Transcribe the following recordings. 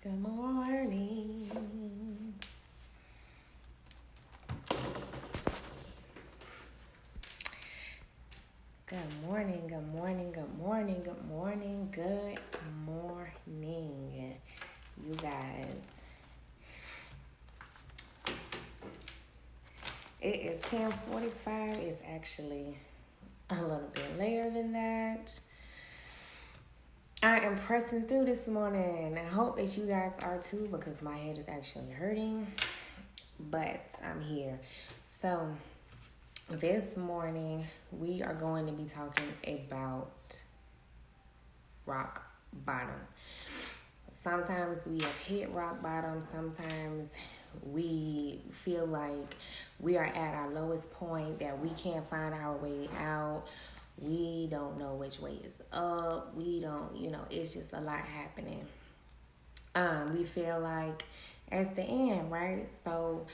Good morning. Good morning, good morning, good morning, good morning, good morning, you guys. It is 10:45. It's actually a little bit later than that. I am pressing through this morning. I hope that you guys are too, because my head is actually hurting, but I'm here. So this morning we are going to be talking about rock bottom. Sometimes we have hit rock bottom. Sometimes we feel like we are at our lowest point, that we can't find our way out. We don't know which way is up. We don't, it's just a lot happening. We feel like it's the end, right? So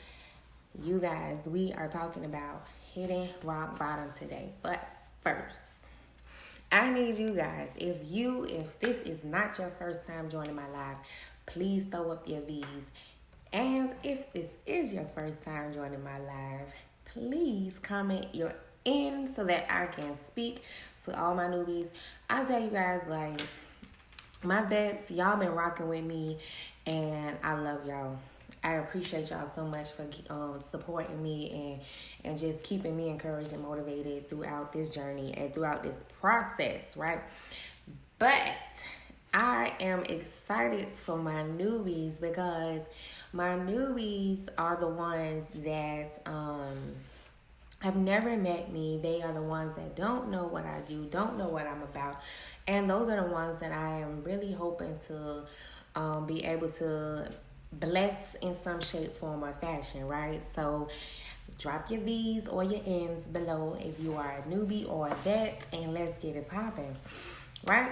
you guys, we are talking about hitting rock bottom today. But first, I need you guys, if this is not your first time joining my live, please throw up your V's. And if this is your first time joining my live, please comment your in so that I can speak to all my newbies. I tell you guys, like, my vets, y'all been rocking with me, and I love y'all. I appreciate y'all so much for supporting me and just keeping me encouraged and motivated throughout this journey and throughout this process, right? But I am excited for my newbies, because my newbies are the ones that have never met me. They are the ones that don't know what I do, don't know what I'm about. And those are the ones that I am really hoping to be able to bless in some shape, form, or fashion, right? So drop your V's or your N's below if you are a newbie or a vet, and let's get it popping, right?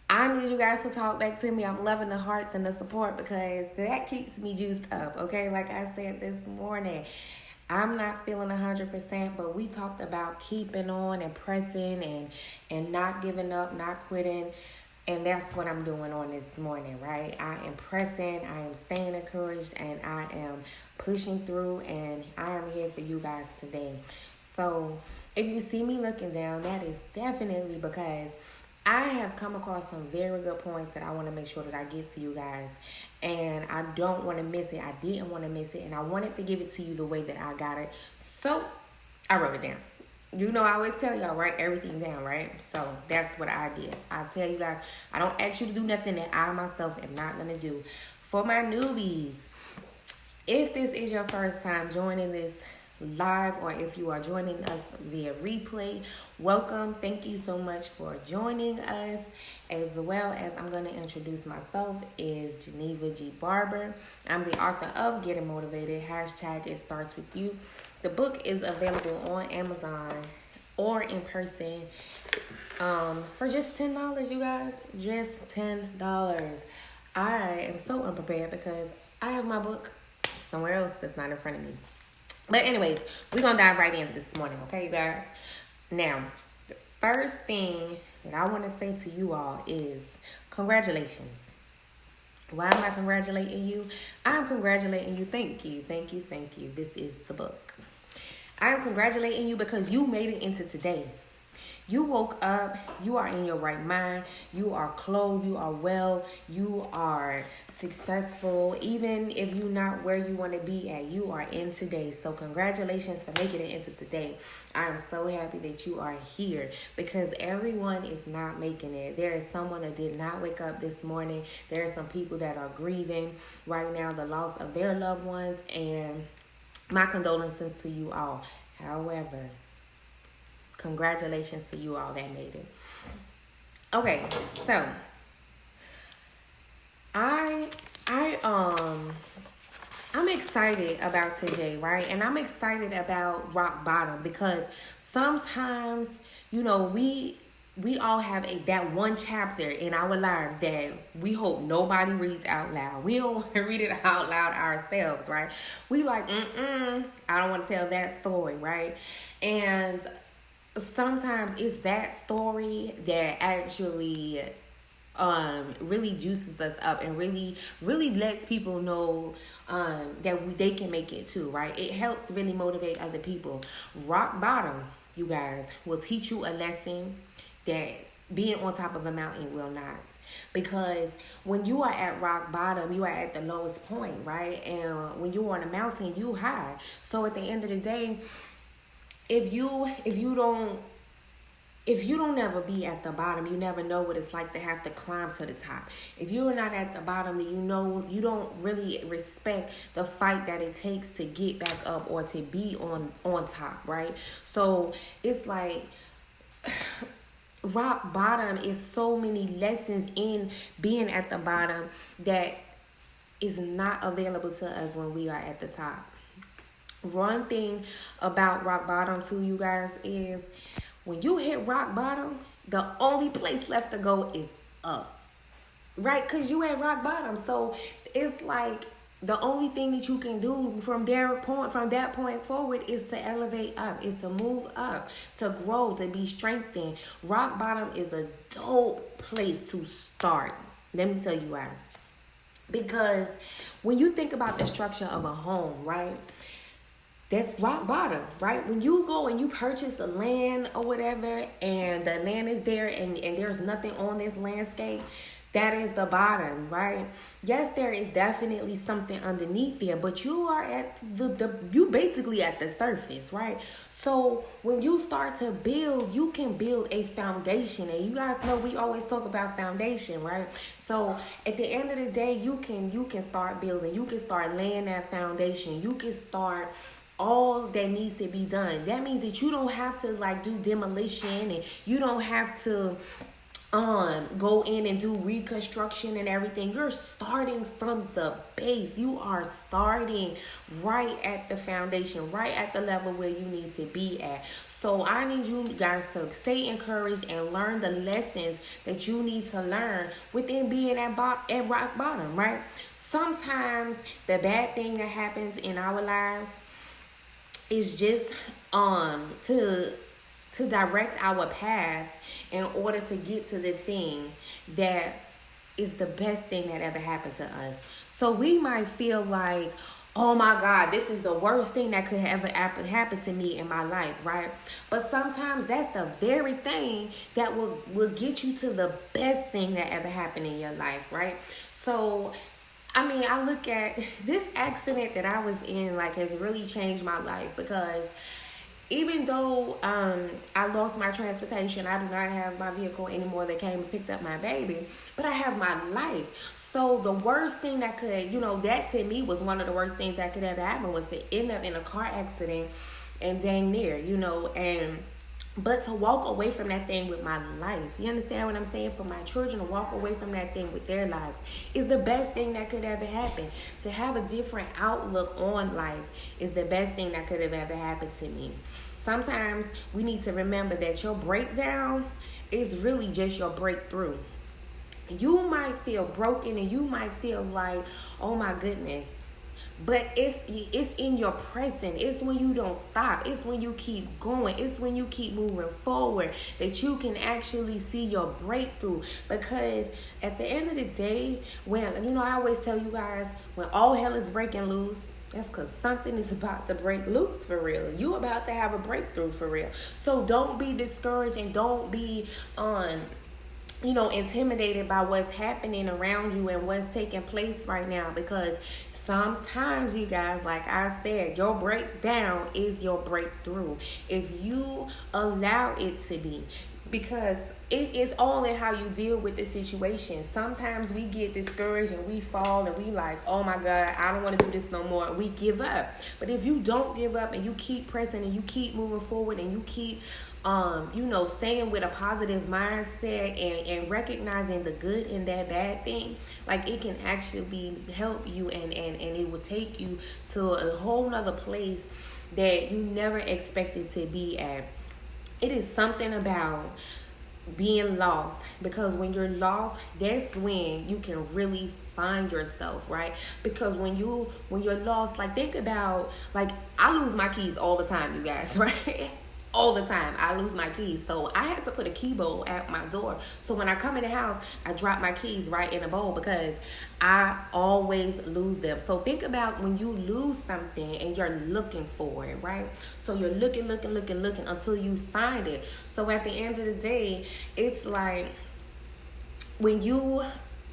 I need you guys to talk back to me. I'm loving the hearts and the support, because that keeps me juiced up, okay? Like I said this morning, I'm not feeling 100%, but we talked about keeping on and pressing and not giving up, not quitting. And that's what I'm doing on this morning, right? I am pressing, I am staying encouraged, and I am pushing through, and I am here for you guys today. So if you see me looking down, that is definitely because I have come across some very good points that I want to make sure that I get to you guys. And I don't want to miss it. I didn't want to miss it. And I wanted to give it to you the way that I got it. So I wrote it down. You know, I always tell y'all, write everything down, right? So that's what I did. I tell you guys, I don't ask you to do nothing that I myself am not going to do. For my newbies, if this is your first time joining this live, or if you are joining us via replay, welcome. Thank you so much for joining us. As well as, I'm going to introduce myself, is Geneva G. Barber. I'm the author of Getting Motivated, #It Starts With You. The book is available on Amazon or in person for just $10, you guys. Just $10. I am so unprepared because I have my book somewhere else that's not in front of me. But anyways, we're going to dive right in this morning, okay, you guys? Now, the first thing that I want to say to you all is congratulations. Why am I congratulating you? I'm congratulating you. Thank you, thank you, thank you. This is the book. I am congratulating you because you made it into today. You woke up, you are in your right mind, you are clothed, you are well, you are successful. Even if you're not where you want to be at, you are in today. So congratulations for making it into today. I am so happy that you are here, because everyone is not making it. There is someone that did not wake up this morning. There are some people that are grieving right now the loss of their loved ones, and my condolences to you all. However, congratulations to you all that made it. Okay, so I'm excited about today, right? And I'm excited about rock bottom, because sometimes, we all have that one chapter in our lives that we hope nobody reads out loud. We don't want to read it out loud ourselves, right? We like, I don't want to tell that story, right? And sometimes it's that story that actually really juices us up and really lets people know that they can make it too, right? It helps really motivate other people. Rock bottom, you guys, will teach you a lesson that being on top of a mountain will not. Because when you are at rock bottom, you are at the lowest point, right? And when you're on a mountain, you high. So at the end of the day, if you don't ever be at the bottom, you never know what it's like to have to climb to the top. If you're not at the bottom, then you don't really respect the fight that it takes to get back up or to be on top, right? So it's like rock bottom is so many lessons in being at the bottom that is not available to us when we are at the top. One thing about rock bottom too, you guys, is when you hit rock bottom, the only place left to go is up, right? Because you at rock bottom. So it's like the only thing that you can do from that point forward is to elevate up, is to move up, to grow, to be strengthened. Rock bottom is a dope place to start. Let me tell you why. Because when you think about the structure of a home, right? That's rock bottom, right? When you go and you purchase a land or whatever, and the land is there and there's nothing on this landscape, that is the bottom, right? Yes, there is definitely something underneath there, but you are at you basically at the surface, right? So when you start to build, you can build a foundation. And you guys know we always talk about foundation, right? So at the end of the day, you can start building. You can start laying that foundation. You can start all that needs to be done. That means that you don't have to like do demolition, and you don't have to go in and do reconstruction and everything. You're starting from the base. You are starting right at the foundation, right at the level where you need to be at. So I need you guys to stay encouraged and learn the lessons that you need to learn within being at rock bottom, right? Sometimes the bad thing that happens in our lives is just to direct our path in order to get to the thing that is the best thing that ever happened to us. So we might feel like, oh my God, this is the worst thing that could ever happen to me in my life, right? But sometimes that's the very thing that will get you to the best thing that ever happened in your life, right? So I mean, I look at this accident that I was in, like, has really changed my life, because even though I lost my transportation, I do not have my vehicle anymore that came and picked up my baby, but I have my life. So the worst thing that could, that to me was one of the worst things that could ever happen, was to end up in a car accident and dang near, but to walk away from that thing with my life, you understand what I'm saying? For my children to walk away from that thing with their lives is the best thing that could ever happen. To have a different outlook on life is the best thing that could have ever happened to me. Sometimes we need to remember that your breakdown is really just your breakthrough. You might feel broken and you might feel like, oh my goodness. But it's in your present. It's when you don't stop. It's when you keep going. It's when you keep moving forward that you can actually see your breakthrough. Because at the end of the day, when, I always tell you guys, when all hell is breaking loose, that's because something is about to break loose for real. You about to have a breakthrough for real. So don't be discouraged and don't be intimidated by what's happening around you and what's taking place right now, because sometimes, you guys, like I said, your breakdown is your breakthrough if you allow it to be, because it is all in how you deal with the situation. Sometimes we get discouraged and we fall and we like, oh my God, I don't want to do this no more. We give up. But if you don't give up and you keep pressing and you keep moving forward and you keep staying with a positive mindset and recognizing the good in that bad thing, like, it can actually help you and it will take you to a whole nother place that you never expected to be at. It is something about being lost, because when you're lost, that's when you can really find yourself, right? Because when you're lost, like, think about, like, I lose my keys all the time, you guys, right? all the time. I lose my keys. So I had to put a key bowl at my door. So when I come in the house, I drop my keys right in a bowl because I always lose them. So think about when you lose something and you're looking for it, right? So you're looking until you find it. So at the end of the day, it's like when you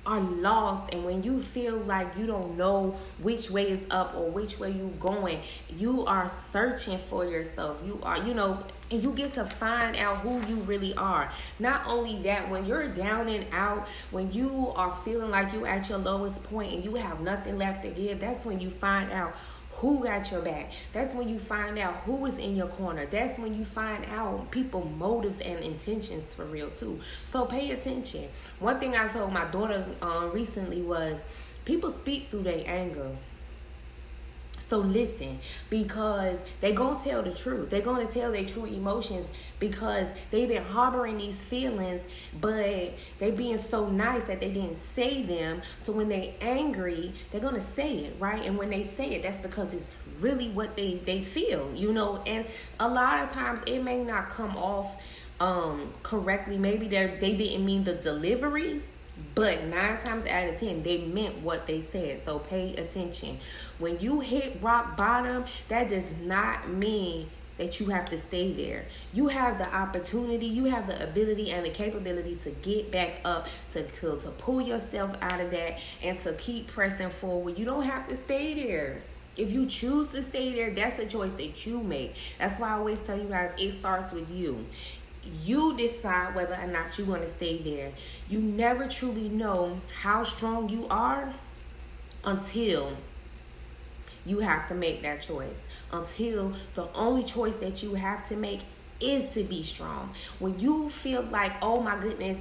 are lost and when you feel like you don't know which way is up or which way you going, you are searching for yourself. You are, and you get to find out who you really are. Not only that, when you're down and out, when you are feeling like you at your lowest point and you have nothing left to give, that's when you find out who got your back. That's when you find out who is in your corner. That's when you find out people's motives and intentions for real too. So pay attention. One thing I told my daughter recently was, people speak through their anger. So listen, because they gonna tell the truth. They're gonna tell their true emotions because they've been harboring these feelings, but they being so nice that they didn't say them. So when they angry, they're gonna say it, right? And when they say it, that's because it's really what they feel, And a lot of times it may not come off correctly. Maybe they didn't mean the delivery, but 9 times out of 10, they meant what they said. So pay attention. When you hit rock bottom, that does not mean that you have to stay there. You have the opportunity, you have the ability and the capability to get back up, to pull yourself out of that and to keep pressing forward. You don't have to stay there. If you choose to stay there, that's a choice that you make. That's why I always tell you guys, it starts with you. You decide whether or not you want to stay there. You never truly know how strong you are until you have to make that choice. Until the only choice that you have to make is to be strong. When you feel like, oh my goodness,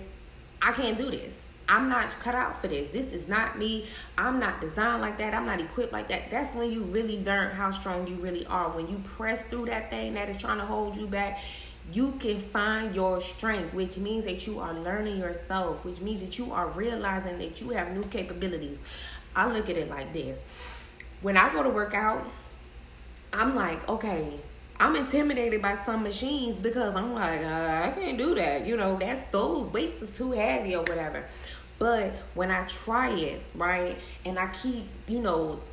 I can't do this. I'm not cut out for this. This is not me. I'm not designed like that. I'm not equipped like that. That's when you really learn how strong you really are. When you press through that thing that is trying to hold you back, you can find your strength, which means that you are learning yourself, which means that you are realizing that you have new capabilities. I look at it like this. When I go to work out, I'm like, okay, I'm intimidated by some machines because I'm like, I can't do that. Those weights is too heavy or whatever. But when I try it, right, and I keep,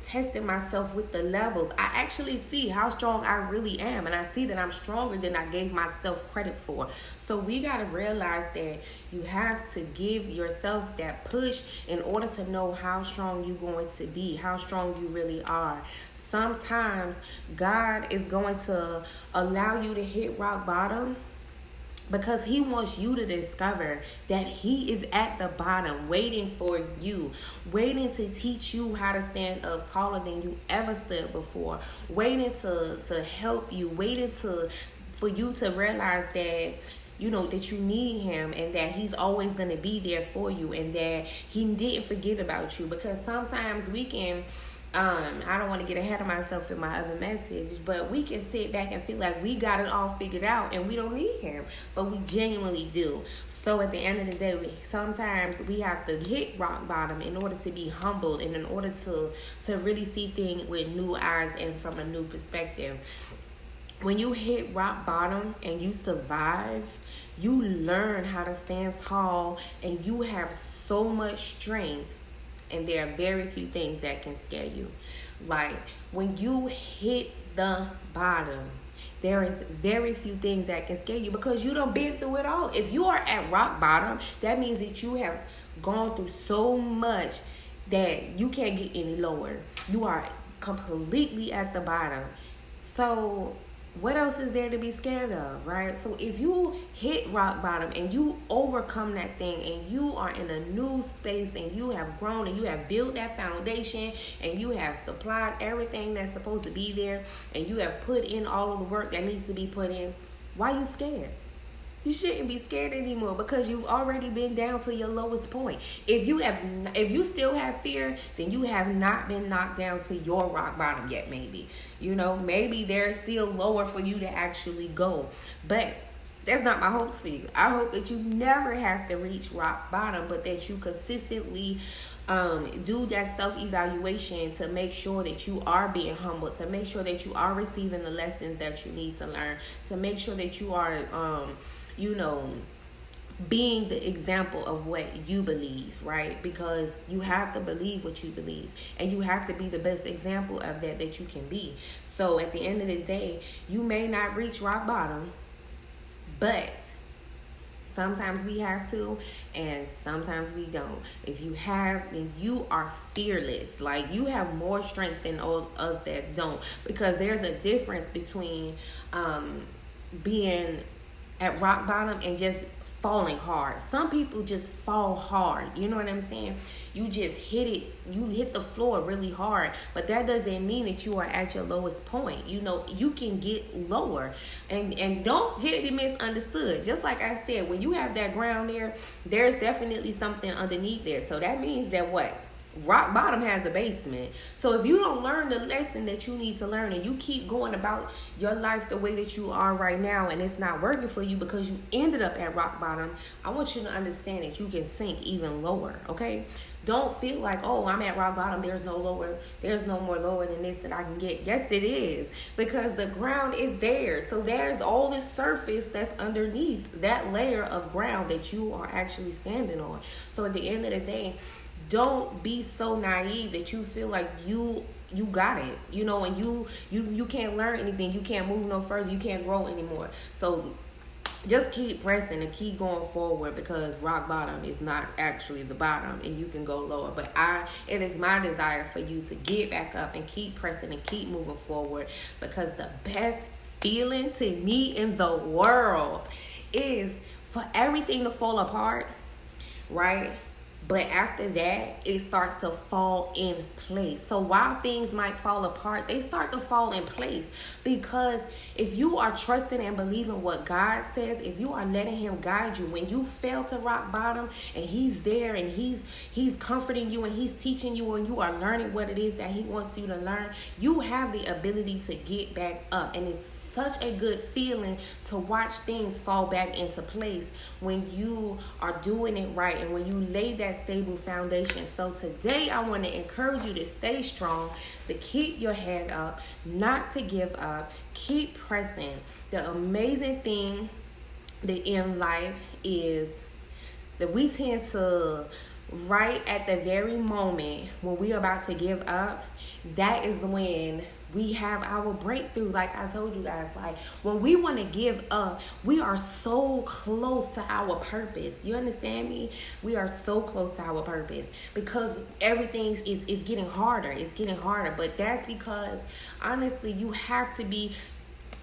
testing myself with the levels, I actually see how strong I really am. And I see that I'm stronger than I gave myself credit for. So we got to realize that you have to give yourself that push in order to know how strong you're going to be, how strong you really are. Sometimes God is going to allow you to hit rock bottom because he wants you to discover that he is at the bottom waiting for you, waiting to teach you how to stand up taller than you ever stood before, waiting to help you, waiting for you to realize that that you need him and that he's always going to be there for you and that he didn't forget about you. Because sometimes we can I don't want to get ahead of myself in my other message, but we can sit back and feel like we got it all figured out and we don't need him, but we genuinely do. So at the end of the day, sometimes we have to hit rock bottom in order to be humbled and in order to really see things with new eyes and from a new perspective. When you hit rock bottom and you survive, you learn how to stand tall and you have so much strength. And there are very few things that can scare you. Like when you hit the bottom, there is very few things that can scare you because you done been through it all. If you are at rock bottom, that means that you have gone through so much that you can't get any lower. You are completely at the bottom. So what else is there to be scared of, right? So if you hit rock bottom and you overcome that thing and you are in a new space and you have grown and you have built that foundation and you have supplied everything that's supposed to be there and you have put in all of the work that needs to be put in, why are you scared? You shouldn't be scared anymore because you've already been down to your lowest point. If you still have fear, then you have not been knocked down to your rock bottom yet, maybe. Maybe there's still lower for you to actually go. But That's not my hopes for you. I hope that you never have to reach rock bottom, but that you consistently do that self-evaluation to make sure that you are being humble, to make sure that you are receiving the lessons that you need to learn, to make sure that you are, being the example of what you believe, right? Because you have to believe what you believe, and you have to be the best example of that you can be. So at the end of the day, you may not reach rock bottom, but sometimes we have to, and sometimes we don't. If you have, then you are fearless. Like, you have more strength than all us that don't, because there's a difference between being at rock bottom and just falling hard. Some people just fall hard. You know what I'm saying? You just hit the floor really hard, but that doesn't mean that you are at your lowest point. You know, you can get lower, and don't get it misunderstood. Just like I said, when you have that ground there, there's definitely something underneath there. So that means that what? Rock bottom has a basement. So if you don't learn the lesson that you need to learn, and you keep going about your life the way that you are right now, and it's not working for you because you ended up at rock bottom, I want you to understand that you can sink even lower. Okay, don't feel like, oh, I'm at rock bottom, there's no more lower than this that I can get. Yes, it is, because the ground is there. So there's all this surface that's underneath that layer of ground that you are actually standing on. So at the end of the day, don't be so naive that you feel like you got it, and you can't learn anything, you can't move no further, you can't grow anymore. So just keep pressing and keep going forward, because rock bottom is not actually the bottom, and you can go lower. But it is my desire for you to get back up and keep pressing and keep moving forward, because the best feeling to me in the world is for everything to fall apart, right? But after that, it starts to fall in place. So while things might fall apart, they start to fall in place. Because if you are trusting and believing what God says, if you are letting him guide you, when you fail to rock bottom and he's there and he's comforting you and he's teaching you, and you are learning what it is that he wants you to learn, you have the ability to get back up. And it's such a good feeling to watch things fall back into place when you are doing it right and when you lay that stable foundation. So today I want to encourage you to stay strong, to keep your head up, not to give up, keep pressing. The amazing thing in life is that we tend to, right at the very moment when we're about to give up, that is when we have our breakthrough. Like I told you guys, like when we want to give up, we are so close to our purpose. You understand me? We are so close to our purpose because everything is getting harder. It's getting harder. But that's because, honestly, you have to be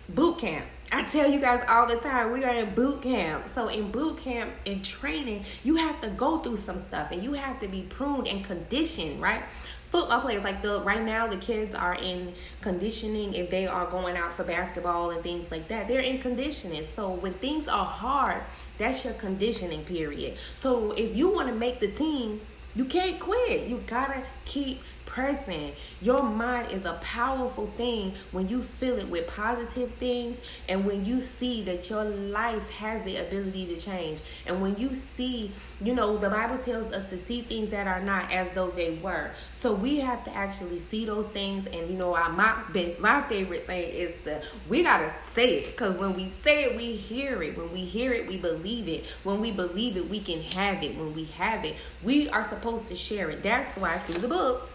boot camp. I tell you guys all the time, we are in boot camp. So in boot camp, in training, you have to go through some stuff and you have to be pruned and conditioned, right? Football players, like right now, the kids are in conditioning. If they are going out for basketball and things like that, they're in conditioning. So when things are hard, that's your conditioning period. So if you want to make the team, you can't quit. You gotta keep pressing. Your mind is a powerful thing when you fill it with positive things, and when you see that your life has the ability to change, and when you see, the Bible tells us to see things that are not as though they were. So we have to actually see those things. And my favorite thing is we gotta say it, because when we say it, we hear it. When we hear it, we believe it. When we believe it, we can have it. When we have it, we are supposed to share it. That's why through the book,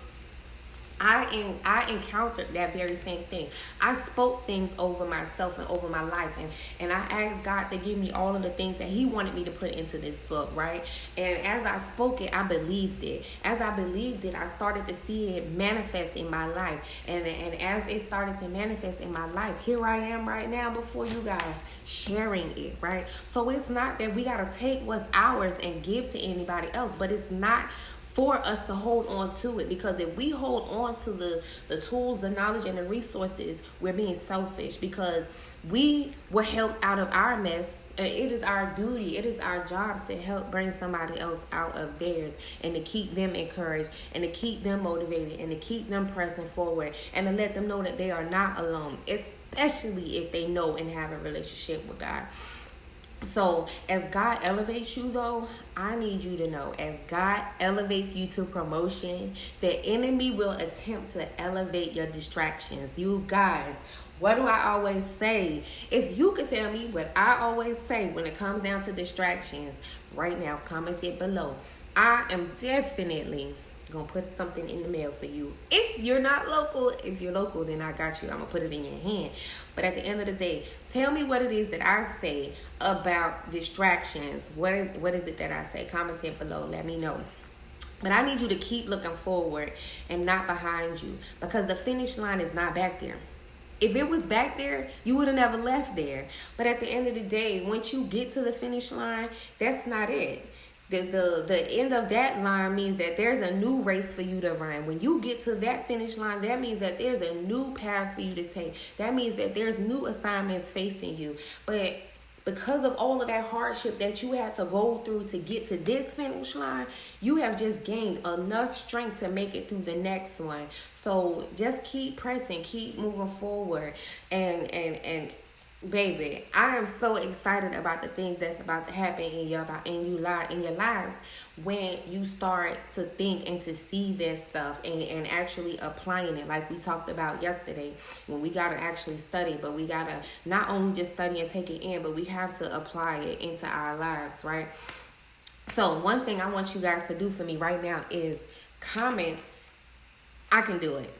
I encountered that very same thing. I spoke things over myself and over my life, and I asked God to give me all of the things that he wanted me to put into this book, right? And as I spoke it, I believed it. As I believed it, I started to see it manifest in my life. And as it started to manifest in my life, here I am right now before you guys, sharing it, right? So it's not that we got to take what's ours and give to anybody else, but it's not for us to hold on to it, because if we hold on to the tools, the knowledge, and the resources, we're being selfish, because we were helped out of our mess. It is our duty, it is our jobs to help bring somebody else out of theirs, and to keep them encouraged, and to keep them motivated, and to keep them pressing forward, and to let them know that they are not alone, especially if they know and have a relationship with God. So as God elevates you though, I need you to know, as God elevates you to promotion, the enemy will attempt to elevate your distractions. You guys, what do I always say? If you could tell me what I always say when it comes down to distractions, right now, comment it below. I am definitely gonna put something in the mail for you. If you're not local, if you're local, then I got you. I'm gonna put it in your hand. But at the end of the day, tell me what it is that I say about distractions. What is it that I say? Comment it below. Let me know. But I need you to keep looking forward and not behind you, because the finish line is not back there. If it was back there, you would have never left there. But at the end of the day, once you get to the finish line, that's not it. The end of that line means that there's a new race for you to run. When you get to that finish line, that means that there's a new path for you to take. That means that there's new assignments facing you. But because of all of that hardship that you had to go through to get to this finish line, you have just gained enough strength to make it through the next one. So just keep pressing, keep moving forward, and baby, I am so excited about the things that's about to happen in your lives when you start to think and to see this stuff and actually applying it, like we talked about yesterday, when we got to actually study. But we got to not only just study and take it in, but we have to apply it into our lives, right? So one thing I want you guys to do for me right now is comment, I can do it.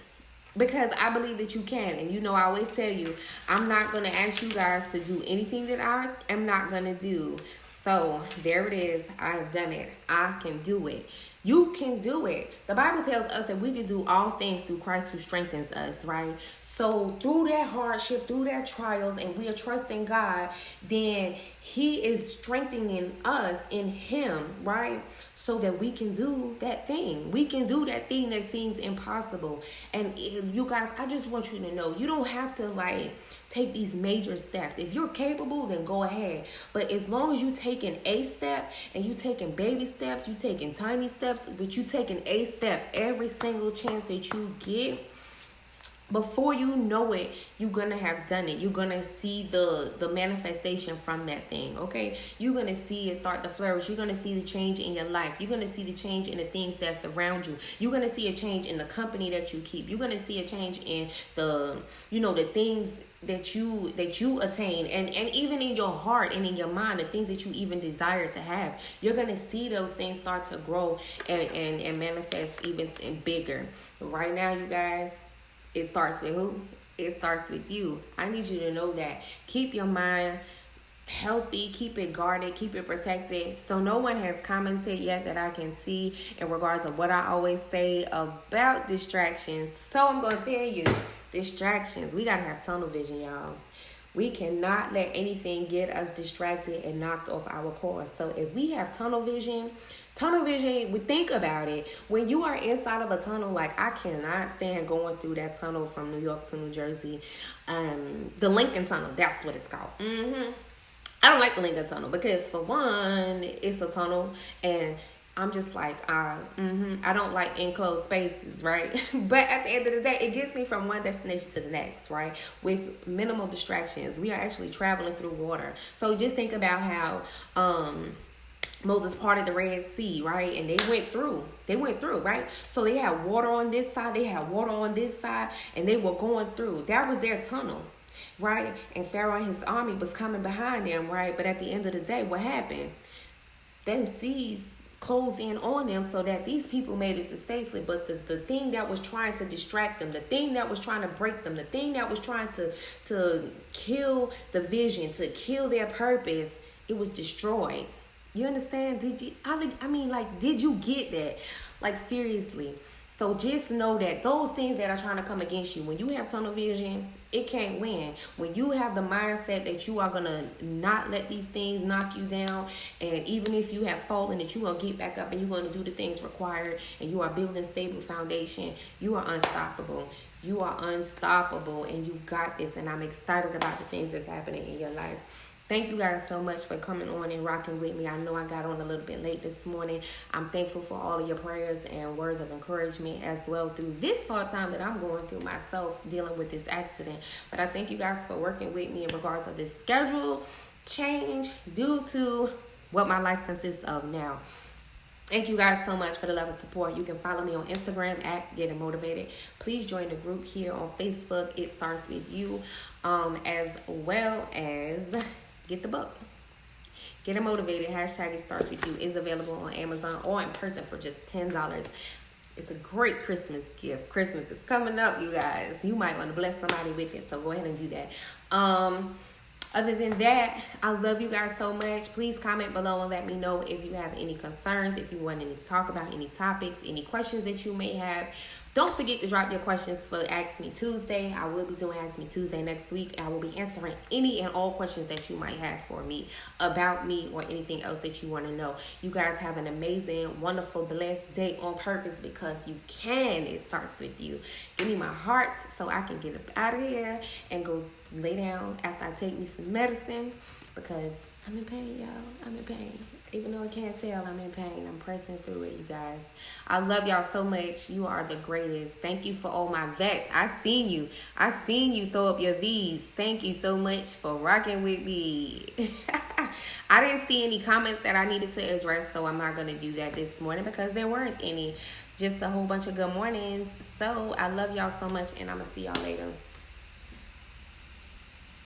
Because I believe that you can. And you know, I always tell you, I'm not going to ask you guys to do anything that I am not going to do. So there it is. I've done it. I can do it. You can do it. The Bible tells us that we can do all things through Christ who strengthens us, right? So through that hardship, through that trials, and we are trusting God, then he is strengthening us in him, right? So that we can do that thing. We can do that thing that seems impossible. And you guys, I just want you to know, you don't have to take these major steps. If you're capable, then go ahead. But as long as you taking a step and you taking baby steps, you taking tiny steps, but you taking a step every single chance that you get, before you know it, you're going to have done it. You're going to see the manifestation from that thing, okay? You're going to see it start to flourish. You're going to see the change in your life. You're going to see the change in the things that's around you. You're going to see a change in the company that you keep. You're going to see a change in the things that you attain, and even in your heart and in your mind, the things that you even desire to have. You're going to see those things start to grow and manifest even bigger. Right now, you guys, it starts with who? It starts with you. I need you to know that. Keep your mind healthy, keep it guarded, keep it protected. So no one has commented yet that I can see in regards to what I always say about distractions. So I'm going to tell you, distractions. We got to have tunnel vision, y'all. We cannot let anything get us distracted and knocked off our course. So if we have tunnel vision, we think about it. When you are inside of a tunnel, like I cannot stand going through that tunnel from New York to New Jersey. The Lincoln Tunnel, that's what it's called. I don't like the Lincoln Tunnel because, for one, it's a tunnel, and I'm just like, I don't like enclosed spaces, right? But at the end of the day, it gets me from one destination to the next, right? With minimal distractions. We are actually traveling through water. So just think about how Moses parted the Red Sea, right? And they went through, right? So they had water on this side, they had water on this side, and they were going through. That was their tunnel, right? And Pharaoh and his army was coming behind them, right? But at the end of the day, what happened? Them seas closed in on them so that these people made it to safely. But the thing that was trying to distract them, the thing that was trying to break them, the thing that was trying to kill the vision, to kill their purpose, it was destroyed. You understand? Did you get that? Like, seriously. So just know that those things that are trying to come against you, when you have tunnel vision, it can't win. When you have the mindset that you are going to not let these things knock you down, and even if you have fallen, that you're going to get back up and you're going to do the things required, and you are building a stable foundation, you are unstoppable. You are unstoppable, and you got this, and I'm excited about the things that's happening in your life. Thank you guys so much for coming on and rocking with me. I know I got on a little bit late this morning. I'm thankful for all of your prayers and words of encouragement as well through this hard time that I'm going through myself, dealing with this accident. But I thank you guys for working with me in regards to this schedule. change due to what my life consists of now. Thank you guys so much for the love and support. You can follow me on Instagram at Getting Motivated. Please join the group here on Facebook. It starts with you, as well as get the book. Getting Motivated, hashtag It Starts With You, is available on Amazon or in person for just $10. It's a great Christmas gift. Christmas is coming up, you guys. You might want to bless somebody with it, so go ahead and do that. Other than that, I love you guys so much. Please comment below and let me know if you have any concerns, if you want to talk about any topics, any questions that you may have. Don't forget to drop your questions for Ask Me Tuesday. I will be doing Ask Me Tuesday next week. I will be answering any and all questions that you might have for me, about me, or anything else that you want to know. You guys have an amazing, wonderful, blessed day on purpose, because you can. It starts with you. Give me my hearts so I can get up out of here and go lay down after I take me some medicine, because I'm in pain, y'all. I'm in pain. Even though I can't tell, I'm in pain. I'm pressing through it, you guys. I love y'all so much. You are the greatest. Thank you for all my vets. I seen you throw up your V's. Thank you so much for rocking with me. I didn't see any comments that I needed to address, so I'm not going to do that this morning because there weren't any. Just a whole bunch of good mornings. So I love y'all so much, and I'm going to see y'all later.